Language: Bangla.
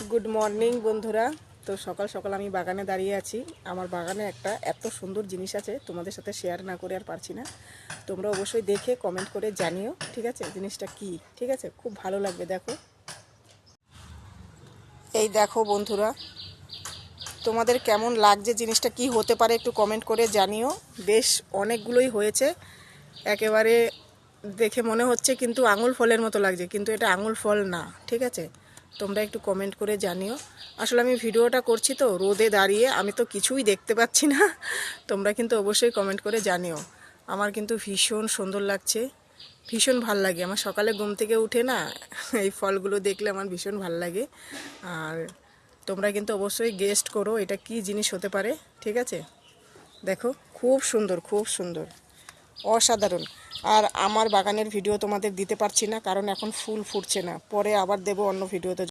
গুড মর্নিং বন্ধুরা। তো সকাল সকাল আমি বাগানে দাঁড়িয়ে আছি। আমার বাগানে একটা এত সুন্দর জিনিস আছে, তোমাদের সাথে শেয়ার না করে আর পারছি না। তোমরা অবশ্যই দেখে কমেন্ট করে জানিও, ঠিক আছে? জিনিসটা কি, ঠিক আছে? খুব ভালো লাগবে। দেখো, এই দেখো বন্ধুরা, তোমাদের কেমন লাগছে, জিনিসটা কি হতে পারে একটু কমেন্ট করে জানিও। বেশ অনেকগুলোই হয়েছে, একেবারে দেখে মনে হচ্ছে কিন্তু আঙুল ফলের মতো লাগছে, কিন্তু এটা আঙুল ফল না, ঠিক আছে? তোমরা একটু কমেন্ট করে জানিও। আসলে আমি ভিডিওটা করছি তো রোদে দাঁড়িয়ে, আমি তো কিছুই দেখতে পাচ্ছি না। তোমরা কিন্তু অবশ্যই কমেন্ট করে জানিও। আমার কিন্তু ভীষণ সুন্দর লাগছে, ভীষণ ভাল লাগে। আমার সকালে ঘুম থেকে উঠে না এই ফলগুলো দেখলে আমার ভীষণ ভাল লাগে। আর তোমরা কিন্তু অবশ্যই গেস্ট করো এটা কি জিনিস হতে পারে, ঠিক আছে? দেখো, খুব সুন্দর, খুব সুন্দর, অসাধারণ। আর আমার বাগানের ভিডিও তোমাদের দিতে পারছি না, কারণ এখন ফুল ফুটছে না, পরে আবার দেবো অন্য ভিডিওতে।